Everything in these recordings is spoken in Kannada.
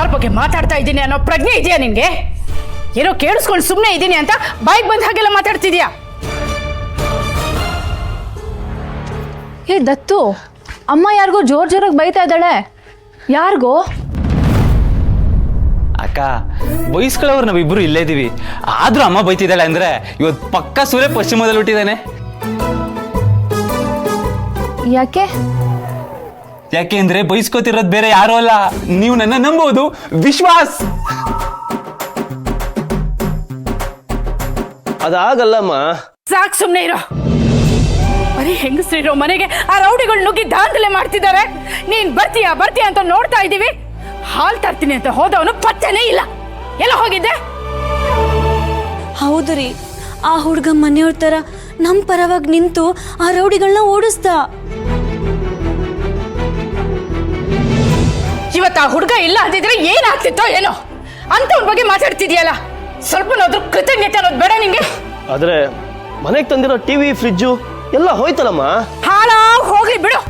ಯಾರ ಬಗ್ಗೆ ಮಾತಾಡ್ತಾ ಇದ್ದೀನಿ ಅನ್ನೋ ಪ್ರಜ್ಞೆ ಇದೆಯಾ ನಿನ್ಗೆ? ಏನೋ ಕೇಳಿಸ್ಕೊಂಡು ಸುಮ್ಮನೆ ಇದ್ದೀನಿ ಅಂತ ಬಾಯಿಗೆ ಬಂದ ಹಾಗೆಲ್ಲ ಮಾತಾಡ್ತಿದ್ಯಾ? ಏ ದತ್ತು, ಅಮ್ಮ ಯಾರಿಗೋ ಜೋರಾಗಿ ಬೈತಾ ಇದ್ದಾಳೆ. ಯಾರಿಗೋ? ಅಕ್ಕ, ಬೈಸ್ಕೊಳ್ಳೋರು ನಾವಿಬ್ರು ಇಲ್ಲೇ ಇದೀವಿ, ಆದ್ರೂ ಅಮ್ಮ ಬೈತಿದ್ದಾಳೆ ಅಂದ್ರೆ ಇವತ್ತು ಪಕ್ಕ ಸೂರ್ಯ ಪಶ್ಚಿಮದಲ್ಲಿ ಹುಟ್ಟಿದ್ದಾನೆ. ಯಾಕೆ? ಯಾಕೆ ಅಂದ್ರೆ ಬೈಸ್ಕೋತಿರೋದು ಬೇರೆ ಯಾರು ಅಲ್ಲ, ನೀವು ನನ್ನ ನಂಬೋದು ವಿಶ್ವಾಸ್. ಅದಾಗಲ್ಲಮ್ಮ. ಸಾಕು, ಸುಮ್ಮನೆ ಇರೋ. ಬರೀ ಹೆಂಗಸ್ರಿರೋ ಮನೆಗೆ ಆ ರೌಡಿಗಳು ನುಗ್ಗಿ ದಾಂಧಲೆ ಮಾಡ್ತಿದ್ದಾರೆ. ನೀನ್ ಬರ್ತೀಯಾ ಅಂತ ನೋಡ್ತಾ ಇದ್ದೀವಿ. ಹಾಲ್ ತರ್ತೀನಿ ಅಂತ ಹೋದವನು ಪತ್ತೆನೇ ಇಲ್ಲ. ಎಲ್ಲ ಹೋಗಿದ್ದೆ? ಹೌದು ರೀ, ಆ ಹುಡುಗ ಮನೆಯವ್ರ ತರ ನಮ್ ಪರವಾಗಿ ನಿಂತು ಆ ರೌಡಿಗಳನ್ನ ಓಡಿಸ್ದ. ಇವತ್ತು ಆ ಹುಡುಗ ಇಲ್ಲ ಅಂದಿದ್ರೆ ಏನಾಗ್ತಿತ್ತೋ ಏನೋ. ಅಂತವನ ಬಗ್ಗೆ ಮಾತಾಡ್ತಿದ್ಯಲ್ಲ, ಸ್ವಲ್ಪನಾದ್ರೂ ಕೃತಜ್ಞತೆ ಅನ್ನೋದು ಬೇಡ ನಿಂಗೆ? ಆದ್ರೆ ಮನೆಗೆ ತಂದಿರೋ ಟಿವಿ, ಫ್ರಿಜ್ಜು ಎಲ್ಲ ಹೋಯ್ತಲ್ಲಮ್ಮ. ಹಾಳಾ ಹೋಗ್ಲಿ ಬಿಡು.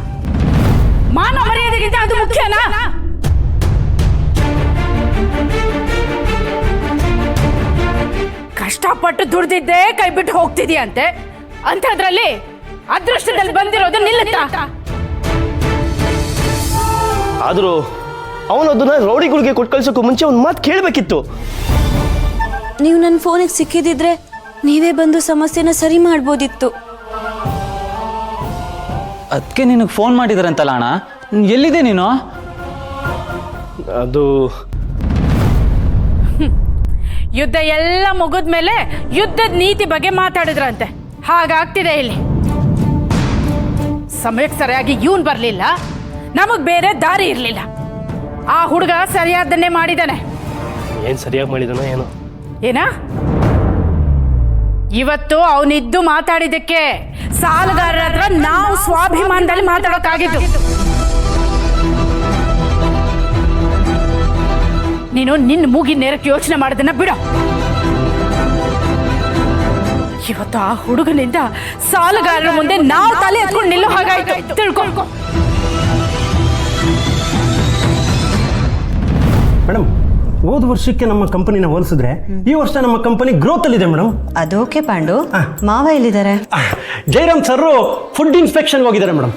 ಮಾನ ಮರ್ಯಾದೆಗಿಂತ ಅದು ಮುಖ್ಯನಾ? ಕಷ್ಟಪಟ್ಟು ದುಡ್ದಿದ್ದೆ ಕೈ ಬಿಟ್ಟು ಹೋಗ್ತಿದ್ಯಂತೆ, ಅಂಥದ್ರಲ್ಲಿ ಅದೃಷ್ಟದಲ್ಲಿ ಬಂದಿರೋದು ನಿಲ್ಲುತ್ತಾ? ಆದ್ರೂ ಅವನದನ್ನ ರೌಡಿಗಳಿಗೆ ಕೊಟ್ಟು ಕಳ್ಸೋಕ್ಕೂ ಮುಂಚೆ ಒಂದು ಮಾತು ಕೇಳಬೇಕಿತ್ತು. ನೀವು ನನ್ನ ಫೋನಿಗೆ ಸಿಕ್ಕಿದಿದ್ರೆ ನೀವೇ ಬಂದು ಸಮಸ್ಯೆನ ಸರಿ ಮಾಡ್ಬೋದಿತ್ತು. ಅದಕ್ಕೆ ನಿನಗೆ ಫೋನ್ ಮಾಡಿದಾರಂತಲ್ಲ ಅಣ್ಣ, ಎಲ್ಲಿದೆ ನೀನು? ಅದು ಯುದ್ಧ ಎಲ್ಲ ಮುಗಿದ್ಮೇಲೆ ಯುದ್ಧದ ನೀತಿ ಬಗ್ಗೆ ಮಾತಾಡಿದ್ರಂತೆ. ಹಾಗಾಗ್ತಿದೆ ಇಲ್ಲಿ. ಸಮಯಕ್ಕೆ ಸರಿಯಾಗಿ ಇವನ್ ಬರ್ಲಿಲ್ಲ, ನಮಗ್ ಬೇರೆ ದಾರಿ ಇರ್ಲಿಲ್ಲ. ಆ ಹುಡುಗ ಸರಿಯಾದನ್ನೇ ಮಾಡಿದಾನೆ. ಏನ್ ಸರಿಯಾಗಿ ಮಾಡಿದನೋ ಏನೋ. ಏನ? ಇವತ್ತು ಅವನಿದ್ದು ಮಾತಾಡಿದಕ್ಕೆ ಸಾಲಗಾರರ ಹತ್ರ ನಾವು ಸ್ವಾಭಿಮಾನದಲ್ಲಿ ಮಾತಾಡೋಕ್ಕಾಗಿದ್ದು. ನೀನು ನಿನ್ನ ಮೂಗಿ ನೇರಕ್ಕೆ ಯೋಚನೆ ಮಾಡೋದನ್ನ ಬಿಡು. ಇವತ್ತು ಆ ಹುಡುಗನಿಂದ ಸಾಲಗಾರರ ಮುಂದೆ ನಾವು ತಲೆ ಎತ್ಕೊಂಡು ನಿಲ್ಲೋ ಹಾಗಾಯ್ತು. ತಿಳ್ಕೊ. ಮೇಡಮ್, ಹೋದ ವರ್ಷಕ್ಕೆ ನಮ್ಮ ಕಂಪನಿನ ಹೋಲಿಸಿದ್ರೆ ಈ ವರ್ಷ ನಮ್ಮ ಕಂಪನಿ ಗ್ರೋತ್ ಅಲ್ಲಿದೆ ಮೇಡಮ್. ಅದೋಕೆ ಪಾಂಡು, ಮಾವ ಎಲ್ಲಿದ್ದಾರೆ? ಜೈರಾಮ್ ಸರ್ ಫುಡ್ ಇನ್ಸ್ಪೆಕ್ಷನ್ ಹೋಗಿದ್ದಾರೆ ಮೇಡಮ್.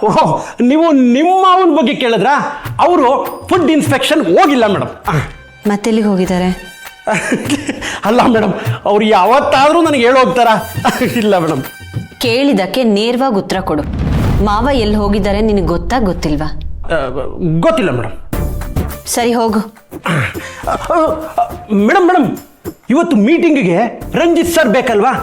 ಓಹ್, ನೀವು ನಿಮ್ಮ ಅವನ ಬಗ್ಗೆ ಕೇಳಿದ್ರ? ಅವರು ಫುಡ್ ಇನ್ಸ್ಪೆಕ್ಷನ್ ಹೋಗಿಲ್ಲ ಮೇಡಮ್. ಮತ್ತೆಲ್ಲಿಗೆ ಹೋಗಿದ್ದಾರೆ? ಅಲ್ಲ ಮೇಡಮ್, ಅವ್ರು ಯಾವತ್ತಾದ್ರೂ ನನಗೆ ಹೇಳೋಗ್ತಾರ? ಇಲ್ಲ ಮೇಡಮ್. ಕೇಳಿದಕ್ಕೆ ನೇರವಾಗಿ ಉತ್ತರ ಕೊಡು. ಮಾವ ಎಲ್ಲಿ ಹೋಗಿದ್ದಾರೆ ನಿನಗೆ ಗೊತ್ತಾ ಗೊತ್ತಿಲ್ವಾ? ಗೊತ್ತಿಲ್ಲ ಮೇಡಮ್. ಸರಿ ಹೋಗು. ಮೇಡಮ್, ಇವತ್ತು ಮೀಟಿಂಗಿಗೆ ರಂಜಿತ್ ಸರ್ ಬೇಕಲ್ವಾ?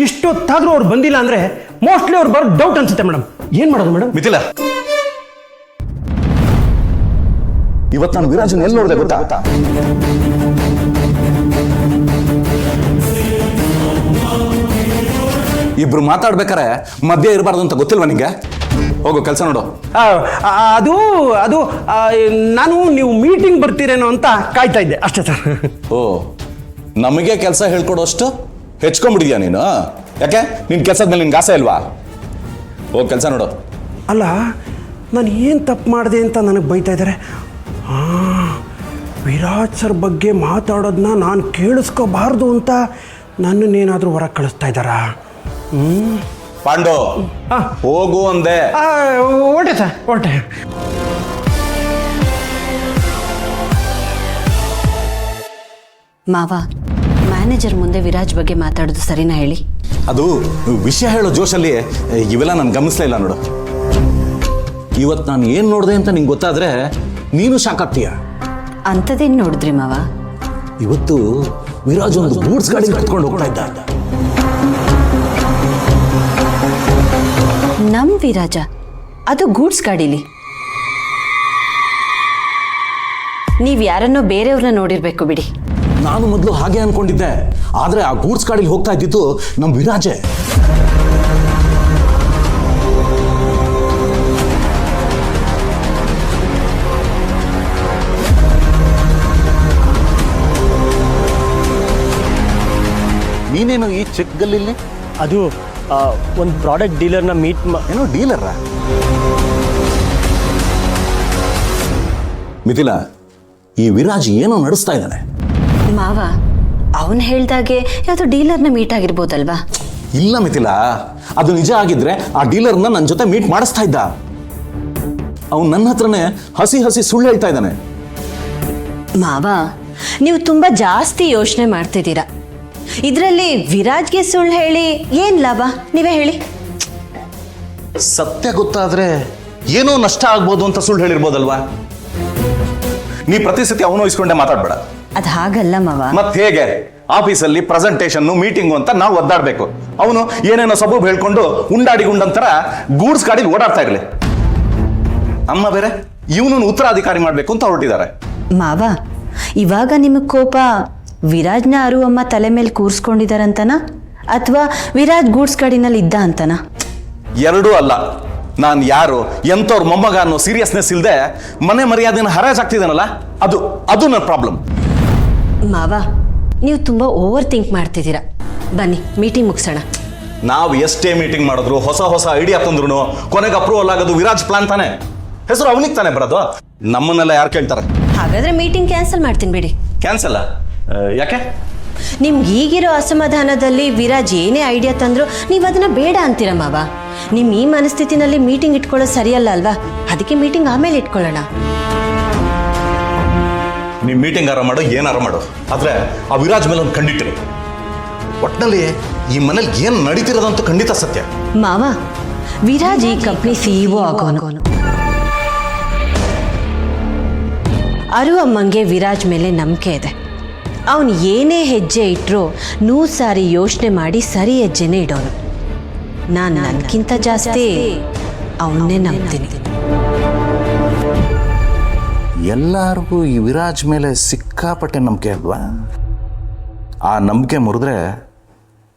ಇಷ್ಟೊತ್ತಾದ್ರೂ ಅವ್ರು ಬಂದಿಲ್ಲ ಅಂದ್ರೆ ಮೋಸ್ಟ್ಲಿ ಅವ್ರು ಬರೋ ಡೌಟ್ ಅನ್ಸುತ್ತೆ ಮೇಡಮ್. ಏನ್ ಮಾಡೋದು ಮೇಡಮ್? ಮಿಥಿಲ, ಇವತ್ತು ನಾನು ವಿರಾಜನ್ ಎಲ್ಲಿ ನೋಡಿದೆ ಗೊತ್ತಾ? ಇಬ್ರು ಮಾತಾಡ್ಬೇಕಾರೆ ಮಧ್ಯೆ ಇರಬಾರ್ದು ಅಂತ ಗೊತ್ತಿಲ್ವಾ ನಿಂಗೆ? ಹೋಗು, ಕೆಲಸ ನೋಡು. ಅದು ನಾನು ನೀವು ಮೀಟಿಂಗ್ ಬರ್ತೀರೇನೋ ಅಂತ ಕಾಯ್ತಾ ಇದ್ದೆ ಅಷ್ಟೇ ಸರ್. ಓ, ನಮಗೆ ಕೆಲಸ ಹೇಳ್ಕೊಡೋಷ್ಟು ಹೆಚ್ಕೊಂಡ್ಬಿಟ್ಟಿದ್ಯಾ ನೀನು? ಯಾಕೆ ನಿನ್ ಕೆಲಸದ ಮೇಲೆ ನಿನ್ಗೆ ಆಸೆ ಇಲ್ವಾ? ಹೋಗಿ ಕೆಲಸ ನೋಡು. ಅಲ್ಲ, ನಾನು ಏನು ತಪ್ಪು ಮಾಡಿದೆ ಅಂತ ನನಗೆ ಬೈತಾ ಇದ್ದಾರೆ. ವಿರಾಜ್ ಸರ್ ಬಗ್ಗೆ ಮಾತಾಡೋದನ್ನ ನಾನು ಕೇಳಿಸ್ಕೋಬಾರ್ದು ಅಂತ ನನ್ನನ್ನೇನಾದರೂ ಹೊರಗೆ ಕಳಿಸ್ತಾ ಇದ್ದಾರಾ? ಪಾಂಡು, ಹೋಗು ಅಂದೆ. ಹೊರಟೆ ಸರ್, ಹೊರಟೆ. ಮಾವ, ಮ್ಯಾನೇಜರ್ ಮುಂದೆ ವಿರಾಜ್ ಬಗ್ಗೆ ಮಾತಾಡೋದು ಸರಿನಾ ಹೇಳಿ? ಅದು ವಿಷಯ ಹೇಳೋ ಜೋಶಲ್ಲಿ ಇವೆಲ್ಲ ನಾನು ಗಮನಿಸ್ಲೇ ಇಲ್ಲ ನೋಡು. ಇವತ್ತು ನಾನು ಏನು ನೋಡಿದೆ ಅಂತ ನಿಂಗೆ ಗೊತ್ತಾದ್ರೆ ನೀನು ಶಾಕ್ ಆಗ್ತೀಯ. ಅಂಥದ್ದೇನು ನೋಡಿದ್ರಿ ಮಾವ? ಇವತ್ತು ವಿರಾಜ್ ಒಂದು ಗೂಡ್ಸ್ ಗಾಡಿ ಕಟ್ಕೊಂಡು ಹೋಗ್ತಾ ಇದ್ದ. ನಮ್ ವಿರಾಜ? ಅದು ಗೂಡ್ಸ್ ಗಾಡಿಲಿ? ನೀವ್ ಯಾರನ್ನೋ ಬೇರೆಯವ್ರನ್ನ ನೋಡಿರ್ಬೇಕು ಬಿಡಿ. ನಾನು ಮೊದಲು ಹಾಗೆ ಅನ್ಕೊಂಡಿದ್ದೆ, ಆದ್ರೆ ಆ ಗೂಡ್ಸ್ ಗಾಡಿಲಿ ಹೋಗ್ತಾ ಇದ್ದಿದ್ದು ನಮ್ಮ ವಿರಾಜೆ. ನೀನೇನು ಈ ಚೆಕ್ ಗಲ್ಲಿಲ್ಲಿ? ಅದು ಒಂದು ಪ್ರಾಡಕ್ಟ್ ಡೀಲರ್ನ ಮೀಟ್ ಏನೋ ಡೀಲರ? ಮಿಥಿಲಾ, ಈ ವಿರಾಜ್ ಏನೋ ನಡೆಸ್ತಾ ಇದ್ದಾನೆ. ಮಾವ ಅವನು ಹೇಳ್ದಾಗೆ ಯಾವ್ದೋ ಡೀಲರ್ನ ಮೀಟ್ ಆಗಿರ್ಬೋದಲ್ವಾ? ಇಲ್ಲ ಮಿಥಿಲಾ, ಅದು ನಿಜ ಆಗಿದ್ರೆ ಆ ಡೀಲರ್ನ ನನ್ನ ಜೊತೆ ಮೀಟ್ ಮಾಡಿಸ್ತಾ ಇದ್ದ. ಅವನು ನನ್ನ ಹತ್ರನೇ ಹಸಿ ಹಸಿ ಸುಳ್ಳು ಹೇಳ್ತಾ ಇದ್ದಾನೆ. ಮಾವ ನೀವು ತುಂಬಾ ಜಾಸ್ತಿ ಯೋಚನೆ ಮಾಡ್ತಿದ್ದೀರಾ. ಇದರಲ್ಲಿ ವಿರಾಜ್ಗೆ ಸುಳ್ಳು ಹೇಳಿ ಏನ್ ಲಾಭ, ನೀವೇ ಹೇಳಿ. ಸತ್ಯ ಗೊತ್ತಾದ್ರೆ ಏನೋ ನಷ್ಟ ಆಗ್ಬೋದು ಅಂತ ಸುಳ್ಳು ಹೇಳಿರ್ಬೋದಲ್ವಾ? ನೀ ಪ್ರತಿ ಸತಿ ಅವನು ಇಸ್ಕೊಂಡೆ ಮಾತಾಡ್ಬೇಡ. ಅದು ಹಾಗಲ್ಲ ಮಾವ. ಮತ್ತೆ ಹೇಗೆ ಆಫೀಸಲ್ಲಿ ಪ್ರೆಸೆಂಟೇಷನ್ ಮೀಟಿಂಗು ಅಂತ ನಾವು ಒದ್ದಾಡ್ಬೇಕು, ಅವನು ಏನೇನೋ ಸಬೂಬ್ ಹೇಳ್ಕೊಂಡು ಉಂಡಾಡಿ ಗುಂಡಂತರ ಗೂಡ್ಸ್ ಗಾಡಿಲಿ ಓಡಾಡ್ತಾ ಇರ್ಲಿ. ಅಮ್ಮ ಬೇರೆ ಇವನು ಉತ್ತರಾಧಿಕಾರಿ ಮಾಡ್ಬೇಕು ಅಂತ ಹೊರಟಿದ್ದಾರೆ. ಮಾವ ಇವಾಗ ನಿಮಗೆ ಕೋಪ ವಿರಾಜ್ನ ಅರು ಅಮ್ಮ ತಲೆ ಮೇಲೆ ಕೂರ್ಸ್ಕೊಂಡಿದಾರಂತನ ಅಥವಾ ವಿರಾಜ್ ಗೂಡ್ಸ್ ಗಾಡಿನಲ್ಲಿ ಇದ್ದ ಅಂತನ? ಎರಡೂ ಅಲ್ಲ. ನಾನು ಯಾರು ಎಂತವ್ರ ಮೊಮ್ಮಗ ಅನ್ನೋ ಸೀರಿಯಸ್ನೆಸ್ ಇಲ್ಲದೆ ಮನೆ ಮರ್ಯಾದೆನ ಹರಾಜಾಗ್ತಿದ್ದಾನಲ್ಲ, ಅದು ನನ್ನ ಪ್ರಾಬ್ಲಮ್. ಮಾವ ನೀವು ತುಂಬಾ ಓವರ್ ಥಿಂಕ್ ಮಾಡ್ತಿದ್ದೀರಾ. ಬನ್ನಿ ಮೀಟಿಂಗ್ ಮುಗಿಸೋಣ. ನಾವು ಎಷ್ಟೇ ಮೀಟಿಂಗ್ ಮಾಡಿದ್ರು, ಹೊಸ ಐಡಿಯಾ ತಂದ್ರು ಕೊನೆಗೆ ಅಪ್ರೂವಲ್ ಆಗೋದು ವಿರಾಜ್ ಪ್ಲಾನ್ ತಾನೆ. ಹೆಸರು ಅವನಿಗೆ ತಾನೆ ಬರೋದು, ನಮ್ಮನ್ನೆಲ್ಲ ಯಾರು ಕೇಳ್ತಾರೆ? ಹಾಗಾದ್ರೆ ಮೀಟಿಂಗ್ ಕ್ಯಾನ್ಸಲ್ ಮಾಡ್ತೀನಿ ಬಿಡಿ. ಕ್ಯಾನ್ಸಲ್? ಯಾಕೆ? ನಿಮ್ಗೆ ಈಗಿರೋ ಅಸಮಾಧಾನದಲ್ಲಿ ವಿರಾಜ್ ಏನೇ ಐಡಿಯಾ ತಂದ್ರು ನೀವು ಅದನ್ನ ಬೇಡ ಅಂತೀರ ಮಾವ. ನಿಮ್ ಈ ಮನಸ್ಥಿತಿನಲ್ಲಿ ಮೀಟಿಂಗ್ ಇಟ್ಕೊಳ್ಳೋದು ಸರಿಯಲ್ಲ ಅಲ್ವಾ? ಅದಕ್ಕೆ ಮೀಟಿಂಗ್ ಆಮೇಲೆ ಇಟ್ಕೊಳ್ಳೋಣ. ನೀವು ಮೀಟಿಂಗ್ ಆರ ಮಾಡು, ಏನಾರ ಮಾಡು, ಆದ್ರೆ ಆ ವಿರಾಜ್ ಮೇಲೆ ಒಂದು ಕಂಡಿಟ್ಟಿರು. ಒಟ್ಟಿನಲ್ಲಿ ಈ ಮನೇಲಿ ಏನು ನಡೀತಿರೋದಂತೂ ಖಂಡಿತ ಸತ್ಯ. ಮಾವ ವಿರಾಜ್ ಈ ಕಂಪ್ನಿ ಸಿಇಒ ಆಗೋನು. ಅರು ಅಮ್ಮಂಗೆ ವಿರಾಜ್ ಮೇಲೆ ನಂಬಿಕೆ ಇದೆ. ಅವನು ಏನೇ ಹೆಜ್ಜೆ ಇಟ್ಟರು 100 ಸಾರಿ ಯೋಚನೆ ಮಾಡಿ ಸರಿ ಹೆಜ್ಜೆನೇ ಇಡೋನು. ನಾನು ನನಗಿಂತ ಜಾಸ್ತಿ ಅವನ್ನೇ ನಂಬ್ತೀನಿ. ಎಲ್ಲರಿಗೂ ಈ ವಿರಾಜ್ ಮೇಲೆ ಸಿಕ್ಕಾಪಟ್ಟೆ ನಂಬಿಕೆ ಅಲ್ವಾ? ಆ ನಂಬಿಕೆ ಮುರಿದ್ರೆ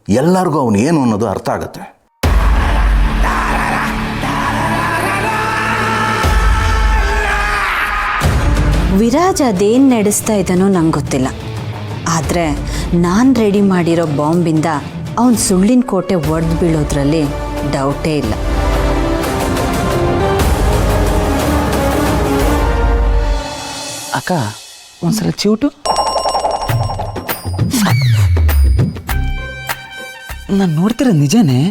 ಎಲ್ಲರಿಗೂ ಅವನು ಏನು ಅನ್ನೋದು ಅರ್ಥ ಆಗತ್ತೆ. ವಿರಾಜ್ ಅದೇನು ನಡೆಸ್ತಾ ಇದ್ದಾನೋ ನಂಗೆ ಗೊತ್ತಿಲ್ಲ. ಆದರೆ ನಾನು ರೆಡಿ ಮಾಡಿರೋ ಬಾಂಬಿಂದ ಅವನ ಸುಳ್ಳಿನ ಕೋಟೆ ಒಡೆದು ಬೀಳೋದ್ರಲ್ಲಿ ಡೌಟೇ ಇಲ್ಲ. ಅಕ್ಕ ಒಂದ್ಸಲ ಚಿವುಟು. ನಾನು ನೋಡ್ತಿರೋ ನಿಜನೇ.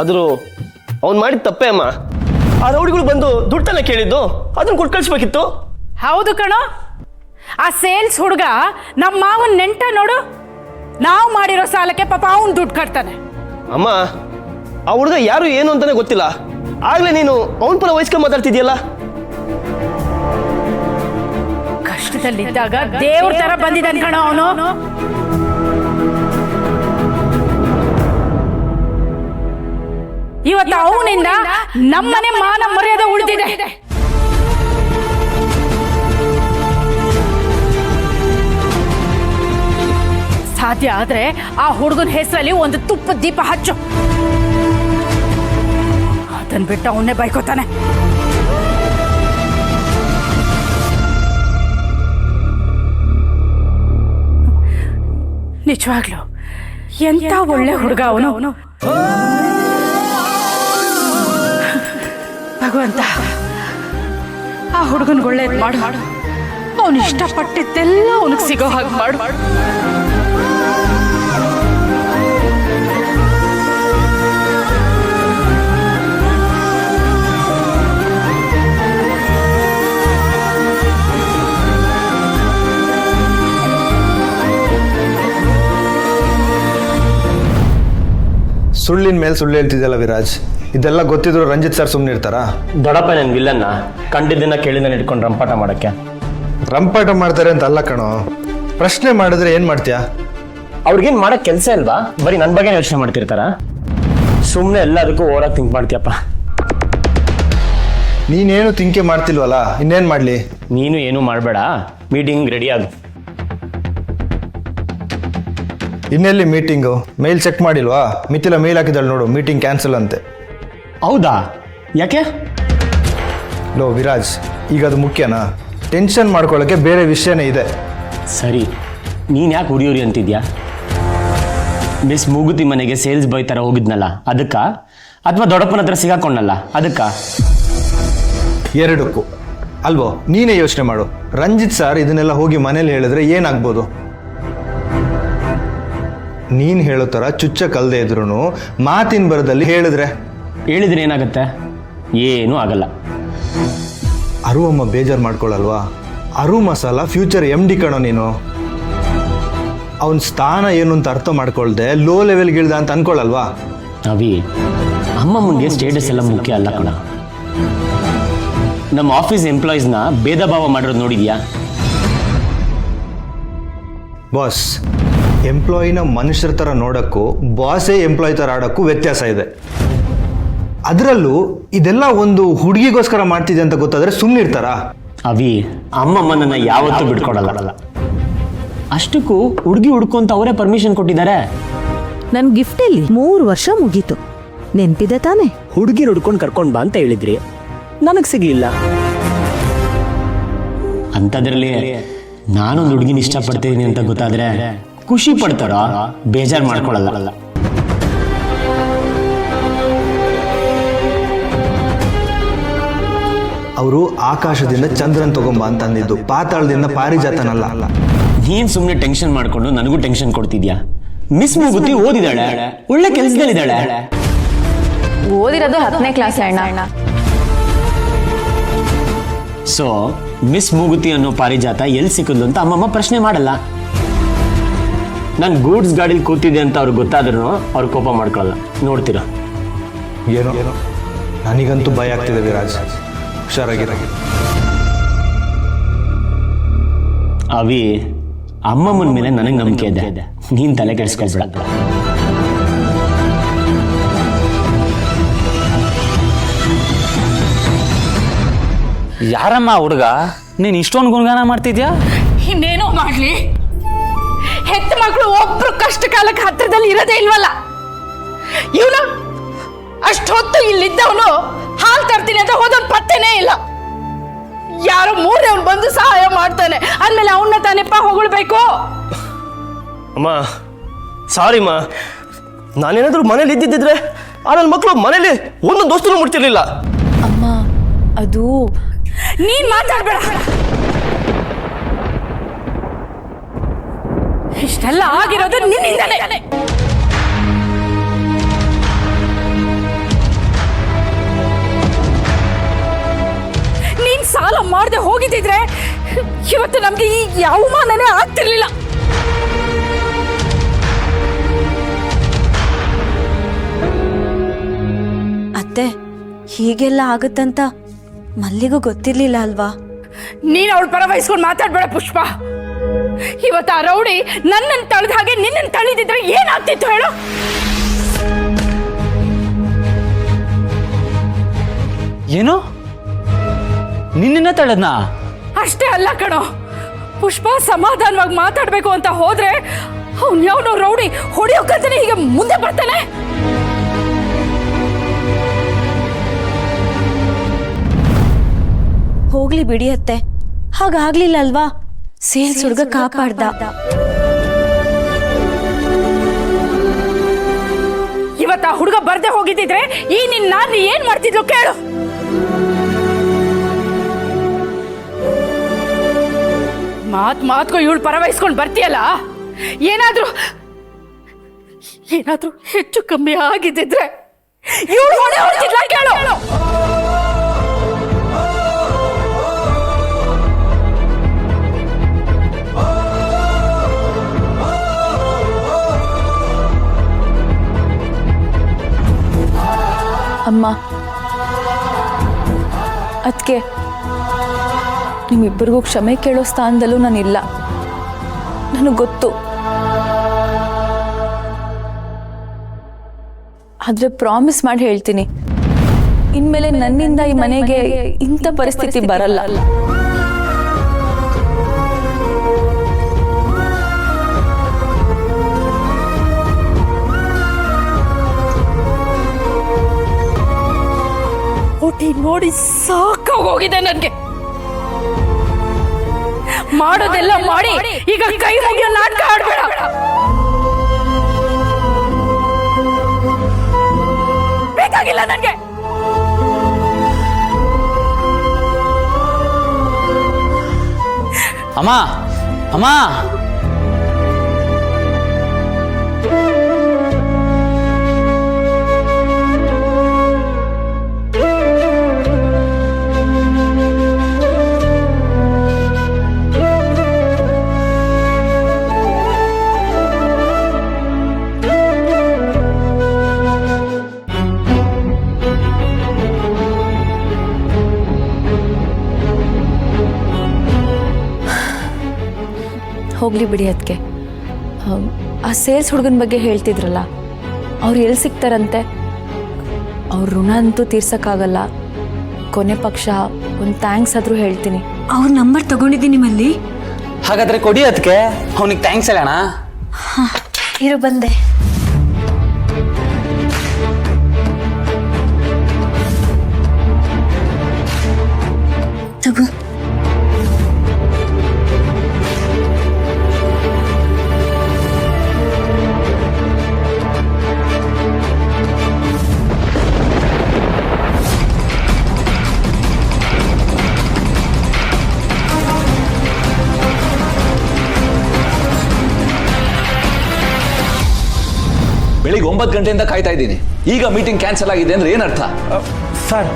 ಆದರೂ ಅವ್ನು ಮಾಡಿದ ತಪ್ಪೇ ಅಮ್ಮ. ಆ ರೌಡಿಗಳು ಬಂದು ದುಡ್ಡನ್ನ ಕೇಳಿದ್ದು, ಅದನ್ನ ಕೊಟ್ಟು ಕಳಿಸ್ಬೇಕಿತ್ತು. ಹೌದು ಕಣೋ, ಆ ಸೇಲ್ಸ್ ಹುಡುಗ ನಮ್ಮ ಮಾವನ್ ನೆಂಟ ನೋಡು. ನಾವು ಮಾಡಿರೋ ಸಾಲಕ್ಕೆ ಪಾಪ ಅವನ್ ದುಡ್ಡು ಕಟ್ತಾನೆ. ಅಮ್ಮ ಆ ಹುಡುಗ ಯಾರು ಏನು ಅಂತಾನೆ ಗೊತ್ತಿಲ್ಲ, ಆಗ್ಲೇ ನೀನು ಅವನ ಪರ ವಹಿಸ್ಕೊಂಡು ಮಾತಾಡ್ತಿದ್ಯಲ್ಲ. ಕಷ್ಟದಲ್ಲಿದ್ದಾಗ ದೇವ್ರ ತರ ಬಂದಿದ್ದಾನೆ ಕಣೋ ಅವನು. ಇವತ್ತು ಅವನಿಂದ ನಮ್ಮನೆ ಮಾನ ಮರ್ಯಾದೆ ಉಳಿದಿದೆ. ಸಾಧ್ಯ ಆದ್ರೆ ಆ ಹುಡುಗನ ಹೆಸರಲ್ಲಿ ಒಂದು ತುಪ್ಪದ ದೀಪ ಹಚ್ಚು. ಅದನ್ ಬಿಟ್ಟು ಅವನ್ನೇ ಬೈಕೋತಾನೆ. ನಿಜವಾಗ್ಲು ಎಂತ ಒಳ್ಳೆ ಹುಡುಗ ಅವನು. ಭಗವಂತ ಆ ಹುಡುಗನ್ ಒಳ್ಳೇದ್ ಮಾಡು. ಅವನು ಇಷ್ಟಪಟ್ಟಿದ್ದೆಲ್ಲ ಅವನಿಗೆ ಸಿಗೋ ಹಾಗೆ ಮಾಡು. ಸುಳ್ಳಿನ ಮೇಲೆ ಸುಳ್ಳು ಹೇಳ್ತಿದ್ದಲ್ಲ ವಿರಾಜ್, ಇದೆಲ್ಲ ಗೊತ್ತಿದ್ರು ರಂಜಿತ್ ಸರ್ ಸುಮ್ಮನೆ ಇರ್ತಾರಾ? ದೊಡ್ಡಪ್ಪ ನನ್ ವಿಲ್ಲನ್ನ ಕಂಡಿದ್ದನ್ನ ಕೇಳಿದ ಇಟ್ಕೊಂಡು ರಂಪಾಟ ಮಾಡಕ್ಕೆ. ರಂಪಾಟ ಮಾಡ್ತಾರೆ ಅಂತ ಅಲ್ಲ ಕಣೋ, ಪ್ರಶ್ನೆ ಮಾಡಿದ್ರೆ ಏನ್ ಮಾಡ್ತೀಯಾ? ಅವ್ರಿಗೇನ್ ಮಾಡಕ್ ಕೆಲಸ ಇಲ್ವಾ? ಬರೀ ನನ್ನ ಬಗ್ಗೆ ಯೋಚನೆ ಮಾಡ್ತಿರ್ತಾರ. ಸುಮ್ಮನೆ ಎಲ್ಲದಕ್ಕೂ ಓವರಾಗಿ ಥಿಂಕ್ ಮಾಡ್ತೀಯಪ್ಪ. ನೀನೇನು ತಿಂಕೆ ಮಾಡ್ತಿಲ್ವಲ್ಲ, ಇನ್ನೇನ್ ಮಾಡ್ಲಿ? ನೀನು ಏನು ಮಾಡಬೇಡ, ಮೀಟಿಂಗ್ ರೆಡಿ ಆಗು. ಇನ್ನೆಲ್ಲಿ ಮೀಟಿಂಗು? ಮೇಲ್ ಚೆಕ್ ಮಾಡಿಲ್ವಾ? ಮಿಥಿಲಾ ಮೇಲ್ ಹಾಕಿದಳು ನೋಡು, ಮೀಟಿಂಗ್ ಕ್ಯಾನ್ಸಲ್ ಅಂತೆ. ಹೌದಾ? ಯಾಕೆ? ಲೋ ವಿರಾಜ್, ಈಗ ಅದು ಮುಖ್ಯನಾ? ಟೆನ್ಷನ್ ಮಾಡ್ಕೊಳ್ಳೋಕ್ಕೆ ಬೇರೆ ವಿಷಯನೇ ಇದೆ. ಸರಿ, ನೀನು ಯಾಕೆ ಉರಿ ಅಂತಿದ್ಯಾ? ಮಿಸ್ ಮೂಗುತಿ ಮನೆಗೆ ಸೇಲ್ಸ್ ಬಾಯ್ ಥರ ಹೋಗಿದ್ನಲ್ಲ ಅದಕ್ಕ, ಅಥವಾ ದೊಡ್ಡಪ್ಪನ ಹತ್ರ ಸಿಗಾಕೊಂಡಲ್ಲ ಅದಕ್ಕ? ಎರಡಕ್ಕೂ ಅಲ್ವೋ? ನೀನೇ ಯೋಚನೆ ಮಾಡು. ರಂಜಿತ್ ಸರ್ ಇದನ್ನೆಲ್ಲ ಹೋಗಿ ಮನೇಲಿ ಹೇಳಿದ್ರೆ ಏನಾಗ್ಬೋದು? ನೀನು ಹೇಳೋ ಥರ ಚುಚ್ಚ ಕಲ್ದೆ ಇದ್ರು ಮಾತಿನ ಬರದಲ್ಲಿ ಹೇಳಿದ್ರೆ ಏನಾಗುತ್ತೆ? ಏನೂ ಆಗಲ್ಲ. ಅಮ್ಮ ಬೇಜಾರು ಮಾಡ್ಕೊಳ್ಳಲ್ವಾ? ಮಸಾಲ ಫ್ಯೂಚರ್ MD ಕಣೋ ನೀನು. ಅವನ ಸ್ಥಾನ ಏನು ಅಂತ ಅರ್ಥ ಮಾಡ್ಕೊಳ್ದೆ ಲೋ ಲೆವೆಲ್ಗೆ ಇಳ್ದ ಅಂತ ಅನ್ಕೊಳ್ಳಲ್ವಾ? ಅವಿ, ಅಮ್ಮಮ್ಮನಿಗೆ ಸ್ಟೇಟಸ್ ಎಲ್ಲ ಮುಖ್ಯ ಅಲ್ಲ ಕಣ. ನಮ್ಮ ಆಫೀಸ್ ಎಂಪ್ಲಾಯೀಸ್ನ ಭೇದ ಭಾವ ಮಾಡಿರೋದು ನೋಡಿದ್ಯಾ? ಬಾಸ್, ಎಂಪ್ಲಾಯಿನ ಮನುಷ್ಯರ ಥರ ನೋಡೋಕ್ಕೂ ಬಾಸೇ ಎಂಪ್ಲಾಯ್ ಥರ ಆಡೋಕ್ಕೂ ವ್ಯತ್ಯಾಸ ಇದೆ. ಅದರಲ್ಲೂ ಇದೆಲ್ಲ ಒಂದು ಹುಡುಗಿಗೋಸ್ಕರ ಮಾಡ್ತಿದೆ ಅಂತ ಗೊತ್ತಾದರೆ ಸುಮ್ಮನಿರ್ತಾರಾ? ಅವಿ, ಅಮ್ಮಮ್ಮನನ್ನ ಯಾವತ್ತೂ ಬಿಟ್ಕೊಡಲ್ಲ. ಅಷ್ಟಕ್ಕೂ ಹುಡುಗಿ ಹುಡ್ಕೊಂತ ಅವರೇ ಪರ್ಮಿಷನ್ ಕೊಟ್ಟಿದ್ದಾರೆ. ನನ್ನ ಗಿಫ್ಟಲ್ಲಿ 3 ವರ್ಷ ಮುಗೀತು, ನೆನ್ಪಿದೆ ತಾನೆ? ಹುಡುಗಿ ಹುಡ್ಕೊಂಡು ಕರ್ಕೊಂಡು ಬಾ ಅಂತ ಹೇಳಿದ್ರಿ, ನನಗೆ ಸಿಗ್ಲಿಲ್ಲ. ಅಂಥದ್ರಲ್ಲಿ ನಾನೊಂದು ಹುಡುಗಿನ ಇಷ್ಟಪಡ್ತಿದ್ದೀನಿ ಅಂತ ಗೊತ್ತಾದ್ರೆ ಖುಷಿ ಪಡ್ತಾರ, ಬೇಜಾರು ಮಾಡ್ಕೊಳ್ಳಲ್ಲ. ಅವರು ಆಕಾಶದಿಂದ ಚಂದ್ರನ್ ತಗೊಂಬ ಅಂತಂದಿದ್ದು, ಪಾತಾಳದಿಂದ ಪಾರಿಜಾತನಲ್ಲ. ನೀನ್ ಸುಮ್ಮನೆ ಟೆನ್ಷನ್ ಮಾಡ್ಕೊಂಡು ನನಗೂ ಟೆನ್ಷನ್ ಕೊಡ್ತಿದ್ಯಾ? ಮಿಸ್ ಮೂಗುತಿ ಓದಿದಾಳೆ, ಒಳ್ಳೆ ಕೆಲಸದಲ್ಲಿದ್ದಾಳೆ. ಓದಿರೋದು 10ನೇ ಕ್ಲಾಸ್ ಅಣ್ಣ. ಸೊ ಮಿಸ್ ಮೂಗುತಿ ಅನ್ನೋ ಪಾರಿಜಾತ ಎಲ್ಲಿ ಸಿಕ್ಕಿದ್ಲು ಅಂತ ಅಮ್ಮಮ್ಮ ಪ್ರಶ್ನೆ ಮಾಡಲ್ಲ. ನಾನು ಗೂಡ್ಸ್ ಗಾಡಿಲಿ ಕೂತಿದ್ದೆ ಅಂತ ಅವ್ರಿಗೆ ಗೊತ್ತಾದ್ರೂ ಅವ್ರು ಕೋಪ ಮಾಡ್ಕೊಳ್ಳಲ್ಲ. ನೋಡ್ತೀರಾ? ಏನೋ ನನಗಂತೂ ಭಯ ಆಗ್ತಿದೆ ವಿರಾಜ್, ಹುಷಾರಾಗಿರ. ಅವಿ, ಅಮ್ಮಮ್ಮನ ಮೇಲೆ ನನಗೆ ನಂಬಿಕೆ ಇದೆ, ನೀನ್ ತಲೆ ಕೆಡಿಸ್ಕೊಳ್ಬೇಡ. ಯಾರಮ್ಮ ಹುಡುಗ? ನೀನು ಇಷ್ಟೊಂದು ಗುಣಗಾನ ಮಾಡ್ತಿದ್ಯಾ? ಇನ್ನೇನೋ ಮಾಡ್ಲಿ, ಹೆತ್ತ ಮಕ್ಕಳು ಒಬ್ರು ಕಷ್ಟ ಕಾಲಕ್ಕೆ ಹತ್ತಿರದಲ್ಲಿ ಇರೋದೇ ಇಲ್ವಲ್ಲ. ಇವನು ಅಷ್ಟೊತ್ತು ಇಲ್ಲಿದ್ದವನು ಹಾಲು ತರ್ತೀನಿ ಅಂತ ಹೋದವನು ಪತ್ತೆನೇ ಇಲ್ಲ. ಯಾರೋ ಮೂರನೇವ್ನು ಬಂದು ಸಹಾಯ ಮಾಡ್ತಾನೆ ಅಂದಮೇಲೆ ಅವನ್ನ ತಾನೆಪ್ಪ ಹೊಗಳ್ಬೇಕು. ಅಮ್ಮ ಸಾರಿಮ್ಮ, ನಾನೇನಾದ್ರೂ ಮನೇಲಿ ಇದ್ದಿದ್ದಿದ್ರೆ ಆ ನನ್ನ ಮಕ್ಕಳು ಮನೇಲಿ ಒಂದೊಂದು ದೋಸ್ತೂ ಮುಟ್ತಿರ್ಲಿಲ್ಲ. ಅಮ್ಮ, ಅದು ನೀನ್ ಮಾತಾಡ್ಬೇಡ. ಇಷ್ಟೆಲ್ಲ ಆಗಿರೋದು ನಿನ್ನಿಂದಲೇ. ನೀನ್ ಸಾಲ ಮಾಡದೆ ಹೋಗಿದ್ದಿದ್ರೆ ಇವತ್ತು ನಮ್ಗೆ ಈ ಅವಮಾನನೇ ಆಗ್ತಿರ್ಲಿಲ್ಲ. ಅತ್ತೆ, ಹೀಗೆಲ್ಲ ಆಗುತ್ತಂತ ಮಲ್ಲಿಗೂ ಗೊತ್ತಿರ್ಲಿಲ್ಲ ಅಲ್ವಾ? ನೀನ್ ಅವಳ ಪರ ವಹಿಸ್ಕೊಂಡು ಮಾತಾಡ್ಬೇಡ ಪುಷ್ಪ. ಇವತ್ತು ಆ ರೌಡಿ ನನ್ನನ್ನು ತಳ್ದ ಹಾಗೆ ನಿನ್ನನ್ನು ತಳ್ಳಿದಿದ್ರೆ ಏನಾಗ್ತಿತ್ತು ಹೇಳು? ಏನು? ನಿನ್ನ ತಳದ್ನಾ? ಅಷ್ಟೇ ಅಲ್ಲ ಕಣೋ ಪುಷ್ಪ, ಸಮಾಧಾನವಾಗಿ ಮಾತಾಡ್ಬೇಕು ಅಂತ ಹೋದ್ರೆ ಅವ್ನು ಯಾವನೋ ರೌಡಿ ಹೊಡೆಯೋಕಂತಾನೆ ಹೀಗೆ ಮುಂದೆ ಬರ್ತಾನೆ. ಹೋಗ್ಲಿ ಬಿಡಿ ಅತ್ತೆ, ಹಾಗಾಗ್ಲಿಲ್ಲ ಅಲ್ವಾ? ಸೇಲ್ಸ್ ಹುಡುಗ ಕಾಪಾಡ್ದ. ಇವತ್ತು ಆ ಹುಡುಗ ಬರ್ದೆ ಹೋಗಿದ್ದಿದ್ರೆ ಈ ನಾನು ಏನ್ ಮಾಡ್ತಿದ್ಲು ಕೇಳು. ಮಾತ್ಗೂ ಇವಳು ಪರ ವಹಿಸ್ಕೊಂಡು ಬರ್ತೀಯಲ್ಲ, ಏನಾದ್ರೂ ಹೆಚ್ಚು ಕಮ್ಮಿ ಆಗಿದ್ದಿದ್ರೆ ಇವಳು ಹೊಡೆ ಹೊಡ್ತಿದ್ಲ ಕೇಳು. ಅಮ್ಮ, ಅದಕ್ಕೆ ನಿಮ್ಮಿಬ್ಬರಿಗೂ ಕ್ಷಮೆ ಕೇಳೋ ಸ್ಥಾನದಲ್ಲೂ ನಾನಿಲ್ಲ, ನನಗೆ ಗೊತ್ತು. ಆದರೆ ಪ್ರಾಮಿಸ್ ಮಾಡಿ ಹೇಳ್ತೀನಿ, ಇನ್ಮೇಲೆ ನನ್ನಿಂದ ಈ ಮನೆಗೆ ಇಂಥ ಪರಿಸ್ಥಿತಿ ಬರಲ್ಲ. ನೋಡಿ ಸಾಕಾಗೋಗಿದೆ ನನ್ಗೆ. ಮಾಡೋದೆಲ್ಲ ಮಾಡಿ ಈಗ ಕೈ ಮುಗಿಯೋ ನಾಟಕ ಆಡ್ಬೇಡ. ಬೇಕಾಗಿಲ್ಲ ನನ್ಗೆ. ಅಮ್ಮ ಅಮ್ಮ ಹೋಗ್ಲಿ ಬಿಡಿ ಅದಕ್ಕೆ. ಆ ಸೇಲ್ಸ್ ಹುಡುಗನ ಬಗ್ಗೆ ಹೇಳ್ತಿದ್ರಲ್ಲ, ಅವ್ರು ಎಲ್ಲಿ ಸಿಗ್ತಾರಂತೆ? ಅವ್ರ ಋಣ ಅಂತೂ ತೀರ್ಸಕ್ಕಾಗಲ್ಲ. ಕೊನೆ ಪಕ್ಷ ಒಂದು ಥ್ಯಾಂಕ್ಸ್ ಆದರೂ ಹೇಳ್ತೀನಿ. ಅವ್ರ ನಂಬರ್ ತಗೊಂಡಿದ್ದೀನಿ ನಿಮ್ಮಲ್ಲಿ. ಹಾಗಾದ್ರೆ ಕೊಡಿ ಅದಕ್ಕೆ, ಅವನಿಗೆ ಥ್ಯಾಂಕ್ಸ್ ಹೇಳೋಣ. ಇರು ಬಂದೆ. ತಗೋ. ಬೆಳಿಗ್ಗೆ 9 ಗಂಟೆಯಿಂದ ಕಾಯ್ತಾ ಇದ್ದೀನಿ. ಈಗ ಮೀಟಿಂಗ್ ಕ್ಯಾನ್ಸಲ್ ಆಗಿದೆ ಅಂದ್ರೆ ಏನರ್ಥ? ಸರ್,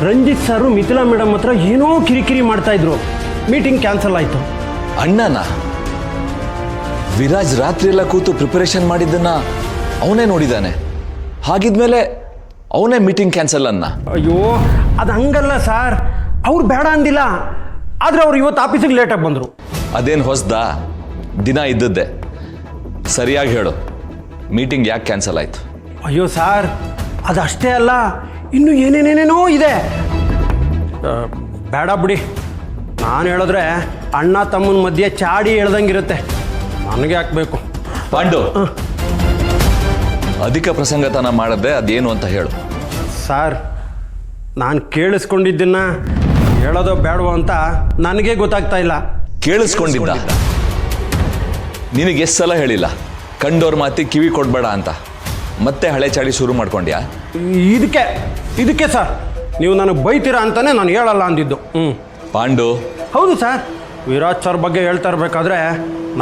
ರಂಜಿತ್ ಸರು ಮಿಥಿಲಾ ಮೇಡಮ್ ಹತ್ರ ಏನೋ ಕಿರಿಕಿರಿ ಮಾಡ್ತಾ ಇದ್ರು. ಮೀಟಿಂಗ್ ಕ್ಯಾನ್ಸಲ್ ಆಯಿತು. ಅಣ್ಣನ ವಿರಾಜ್ ರಾತ್ರಿ ಎಲ್ಲ ಕೂತು ಪ್ರಿಪರೇಷನ್ ಮಾಡಿದ್ದನ್ನ ಅವನೇ ನೋಡಿದ್ದಾನೆ. ಹಾಗಿದ್ಮೇಲೆ ಅವನೇ ಮೀಟಿಂಗ್ ಕ್ಯಾನ್ಸಲ್ ಅನ್ನ. ಅಯ್ಯೋ, ಅದು ಹಂಗಲ್ಲ ಸರ್. ಅವ್ರು ಬೇಡ ಅಂದಿಲ್ಲ, ಆದರೆ ಅವ್ರು ಇವತ್ತು ಆಫೀಸಿಗೆ ಲೇಟಾಗಿ ಬಂದರು. ಅದೇನು ಹೊಸ್ದಾ? ದಿನ ಇದ್ದದ್ದೇ. ಸರಿಯಾಗಿ ಹೇಳು, ಮೀಟಿಂಗ್ ಯಾಕೆ ಕ್ಯಾನ್ಸಲ್ ಆಯ್ತು? ಅಯ್ಯೋ ಸರ್, ಅದಷ್ಟೇ ಅಲ್ಲ, ಇನ್ನು ಏನೇನೇನೇನೋ ಇದೆ. ಬೇಡ ಬಿಡಿ, ನಾನು ಹೇಳಿದ್ರೆ ಅಣ್ಣ ತಮ್ಮನ ಮಧ್ಯೆ ಚಾಡಿ ಹೇಳ್ದಂಗಿರುತ್ತೆ. ನನಗೆ ಹಾಕ್ಬೇಕು. ಪಾಂಡು, ಅಧಿಕ ಪ್ರಸಂಗತನ ಮಾಡದೆ ಅದೇನು ಅಂತ ಹೇಳು. ಸರ್, ನಾನು ಕೇಳಿಸ್ಕೊಂಡಿದ್ದನ್ನ ಹೇಳೋದೋ ಬೇಡವೋ ಅಂತ ನನಗೆ ಗೊತ್ತಾಗ್ತಾ ಇಲ್ಲ. ಕೇಳಿಸ್ಕೊಂಡಿದ್ದ? ನಿನಗೆ ಎಷ್ಟು ಸಲ ಹೇಳಿಲ್ಲ ಕಂಡೋರ್ ಮಾತಿ ಕಿವಿ ಕೊಡ್ಬೇಡ ಅಂತ? ಮತ್ತೆ ಹಳೆ ಚಾಡಿ ಶುರು ಮಾಡ್ಕೊಂಡ್ಯಾ? ಇದಕ್ಕೆ ಸರ್, ನೀವು ನನಗೆ ಬೈತೀರಾ ಅಂತಾನೆ ನಾನು ಹೇಳಲ್ಲ ಅಂದಿದ್ದು. ಪಾಂಡು. ಹೌದು ಸರ್, ವಿರಾಜ್ ಸರ್ ಬಗ್ಗೆ ಹೇಳ್ತಾ ಇರಬೇಕಾದ್ರೆ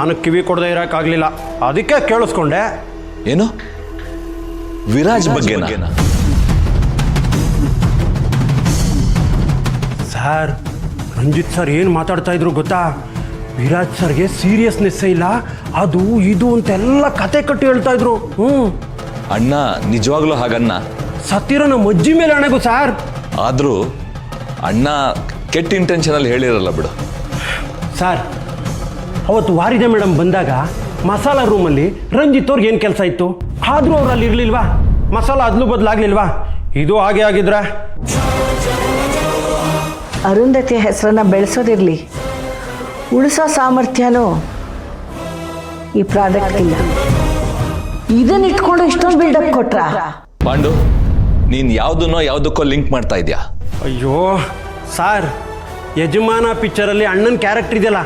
ನನಗೆ ಕಿವಿ ಕೊಡದೆ ಇರೋಕ್ಕಾಗಲಿಲ್ಲ, ಅದಕ್ಕೆ ಕೇಳಿಸ್ಕೊಂಡೆ. ಏನು? ವಿರಾಜ್ ಬಗ್ಗೆನಾ? ಸರ್, ರಂಜಿತ್ ಸರ್ ಏನು ಮಾತಾಡ್ತಾ ಇದ್ರು ಗೊತ್ತಾ? ವಿರಾಜ್ ಸರ್ಗೆ ಸೀರಿಯಸ್ನೆಸ್ಸೇ ಇಲ್ಲ, ಅದು ಇದು ಅಂತೆಲ್ಲ ಕತೆ ಕಟ್ಟಿ ಹೇಳ್ತಾ ಇದ್ರು. ಅಣ್ಣ ನಿಜವಾಗ್ಲೂ ಹಾಗನ್ನ? ಸತ್ತಿರೋ ನಮ್ಮ ಅಜ್ಜಿ ಮೇಲೆ ಅಣಗು ಸರ್. ಆದರೂ ಅಣ್ಣ ಕೆಟ್ಟ ಇಂಟೆನ್ಷನಲ್ಲಿ ಹೇಳಿರಲ್ಲ ಬಿಡು. ಸರ್, ಅವತ್ತು ವಾರಿದೆ ಮೇಡಮ್ ಬಂದಾಗ ಮಸಾಲ ರೂಮಲ್ಲಿ ರಂಜಿತ್ ಅವ್ರಿಗೆ ಏನು ಕೆಲಸ ಇತ್ತು? ಆದರೂ ಅವ್ರು ಅಲ್ಲಿ ಇರಲಿಲ್ವಾ? ಮಸಾಲ ಅದಲು ಬದಲಾಗ್ಲಿಲ್ವಾ? ಇದು ಹಾಗೆ ಆಗಿದ್ರೆ ಅರುಂಧತಿಯ ಹೆಸರನ್ನ ಬೆಳೆಸೋದಿರಲಿ, ಉಳಿಸೋ ಸಾಮರ್ಥ್ಯನೂ ಈ ಪ್ರಾಡಕ್ಟ್ ಇಲ್ಲ. ಇದನ್ನ ಇಟ್ಕೊಂಡು ಇಷ್ಟೊಂದು ಬಿಲ್ಡಪ್ ಕೊಟ್ರ? ಪಾಂಡು, ನೀನ್ ಯಾವುದಕ್ಕೋ ಲಿಂಕ್ ಮಾಡ್ತಾ ಇದ್ಯಾ? ಅಯ್ಯೋ ಸರ್, ಯಜಮಾನ ಪಿಕ್ಚರಲ್ಲಿ ಅಣ್ಣನ ಕ್ಯಾರೆಕ್ಟರ್ ಇದೆಯಲ್ಲ,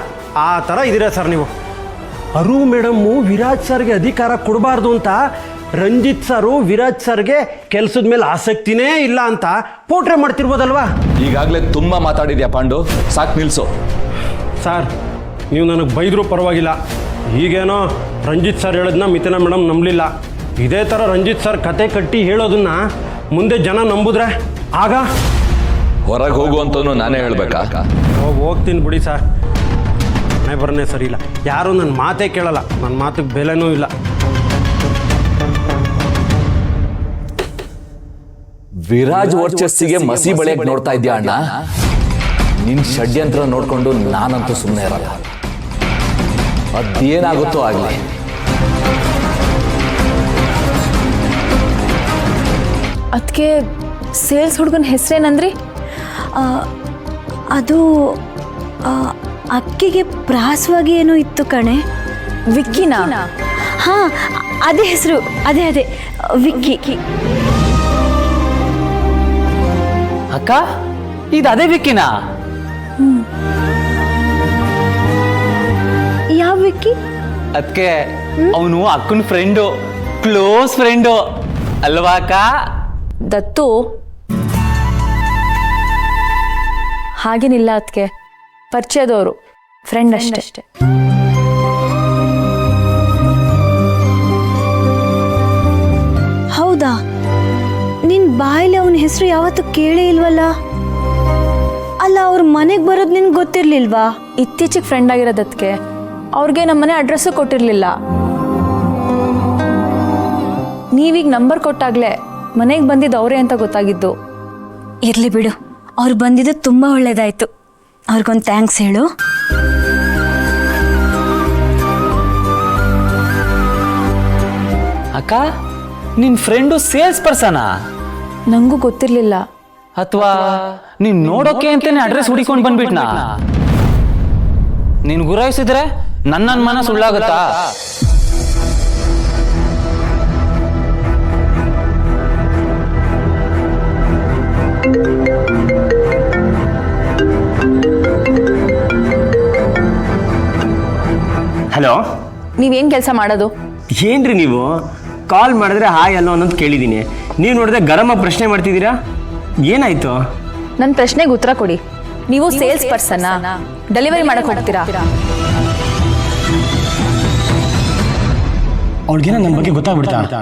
ಆ ಥರ ಇದ್ದೀರಾ ಸರ್ ನೀವು. ಅರು ಮೇಡಮ್ಮು ವಿರಾಜ್ ಸರ್ಗೆ ಅಧಿಕಾರ ಕೊಡಬಾರ್ದು ಅಂತ ರಂಜಿತ್ ಸರು ವಿರಾಜ್ ಸರ್ಗೆ ಕೆಲಸದ ಮೇಲೆ ಆಸಕ್ತಿನೇ ಇಲ್ಲ ಅಂತ ಪೋಟ್ರೆ ಮಾಡ್ತಿರ್ಬೋದಲ್ವಾ? ಈಗಾಗಲೇ ತುಂಬ ಮಾತಾಡಿದ್ಯಾ ಪಾಂಡು, ಸಾಕು ನಿಲ್ಸು. ಸರ್, ನೀವು ನನಗೆ ಬೈದರೂ ಪರವಾಗಿಲ್ಲ. ಈಗೇನೋ ರಂಜಿತ್ ಸರ್ ಹೇಳೋದನ್ನ ಮಿಥಿಲಾ ಮೇಡಮ್ ನಂಬಲಿಲ್ಲ. ಇದೇ ಥರ ರಂಜಿತ್ ಸರ್ ಕತೆ ಕಟ್ಟಿ ಹೇಳೋದನ್ನ ಮುಂದೆ ಜನ ನಂಬುದ್ರೆ ಆಗ ಹೊರಗೆ ಹೋಗುವಂತನು ನಾನೇ ಹೇಳ್ಬೇಕಾ? ಹೋಗ್ತೀನಿ ಬಿಡಿ ಸರ್, ಮನೆ ಬರನೇ ಸರಿ ಇಲ್ಲ. ಯಾರೂ ನನ್ನ ಮಾತೇ ಕೇಳಲ್ಲ, ನನ್ನ ಮಾತಿಗೆ ಬೆಲೆನೂ ಇಲ್ಲ. ವಿರಾಜ್ ವರ್ಚಸ್ಸಿಗೆ ಮಸಿ ಬಳಿಯಕ್ಕೆ ನೋಡ್ತಾ ಇದ್ಯಾ ಅಣ್ಣ? ನಿನ್ ಷಡ್ಯಂತ್ರ ನೋಡ್ಕೊಂಡು ನಾನಂತೂ ಸುಮ್ಮನೆ ಇರಲ್ಲ. ಅದೇನಾಗುತ್ತೋ ಆಗ್ಲಿ. ಅದಕ್ಕೆ ಸೇಲ್ಸ್ ಹುಡುಗನ ಹೆಸರೇನಂದ್ರಿ? ಅದು ಅಕ್ಕಿಗೆ ಪ್ರಾಸವಾಗಿ ಏನೋ ಇತ್ತು ಕಣೆ. ವಿಕ್ಕಿನಾ? ಹಾ, ಅದೇ ಹೆಸರು, ಅದೇ ವಿಕ್ಕಿ. ಅಕ್ಕ, ಇದು ಅದೇ ವಿಕ್ಕಿನಾ? ಯಾವ ವಿಕ್ಕಿ? ಅದಕ್ಕೆ ಅವನು ಅಕ್ಕನ ಫ್ರೆಂಡು, ಕ್ಲೋಸ್ ಫ್ರೆಂಡು ಅಲ್ವಾ ಅಕ್ಕ? ದತ್ತು, ಹಾಗೇನಿಲ್ಲ ಅದಕ್ಕೆ, ಪರಿಚಯದವರು, ಫ್ರೆಂಡ್ ಅಷ್ಟೇ. ಹೌದಾ? ನಿನ್ ಬಾಯಲ್ಲಿ ಅವನ ಹೆಸರು ಯಾವತ್ತೂ ಕೇಳೇ ಇಲ್ವಲ್ಲ? ಅಲ್ಲ, ಅವ್ರ ಮನೆಗೆ ಬರೋದು ನಿನ್ಗೆ ಗೊತ್ತಿರ್ಲಿಲ್ವಾ? ಇತ್ತೀಚೆಗೆ ಫ್ರೆಂಡ್ ಆಗಿರೋದಕ್ಕೆ ಅವ್ರಿಗೆ ನಮ್ಮನೆ ಅಡ್ರೆಸ್ಸು ಕೊಟ್ಟಿರಲಿಲ್ಲ. ನೀವೀಗ ನಂಬರ್ ಕೊಟ್ಟಾಗ್ಲೇ ಮನೆಗೆ ಬಂದಿದ್ದು ಅವರೇ ಅಂತ ಗೊತ್ತಾಗಿದ್ದು. ಇರ್ಲಿ ಬಿಡು, ಅವ್ರು ಬಂದಿದ್ದು ತುಂಬ ಒಳ್ಳೇದಾಯ್ತು. ಅವ್ರಿಗೊಂದು ಥ್ಯಾಂಕ್ಸ್ ಹೇಳು. ಅಕ್ಕ, ನಿನ್ ಫ್ರೆಂಡು ಸೇಲ್ಸ್ ಪರ್ಸನಾ? ನಂಗೂ ಗೊತ್ತಿರಲಿಲ್ಲ. ಅಥವಾ ನೀನ್ ನೋಡೋಕೆ ಅಂತಾನೆ ಅಡ್ರೆಸ್ ಹುಡಿಕೊಂಡು ಬಂದ್ಬಿಟ್ನಾ? ನೀನ್ ಗುರಾಯಿಸಿದ್ರೆ ನನ್ನ ಅನುಮಾನ ಸುಳ್ಳಾಗುತ್ತಾ? ಹಲೋ, ನೀವೇನು ಕೆಲಸ ಮಾಡೋದು? ಏನ್ರಿ ನೀವು ಕಾಲ್ ಮಾಡಿದ್ರೆ ಹಾಯ್ ಅಲ್ಲೋ ಅನ್ನೋದು ಕೇಳಿದ್ದೀನಿ, ನೀವು ನೋಡಿದ್ರೆ ಗರಮ ಪ್ರಶ್ನೆ ಮಾಡ್ತಿದ್ದೀರಾ, ಏನಾಯ್ತು? ನನ್ನ ಪ್ರಶ್ನೆಗೆ ಉತ್ತರ ಕೊಡಿ. ನೀವು ಸೇಲ್ಸ್ ಪರ್ಸನ್ನಾ? ಡೆಲಿವರಿ ಮಾಡಕ್ಕೆ ಹೋಗ್ತೀರಾ? ಅವ್ಳಿಗೇನೋ ನನ್ನ ಬಗ್ಗೆ ಗೊತ್ತಾಗ್ಬಿಡ್ತಾ?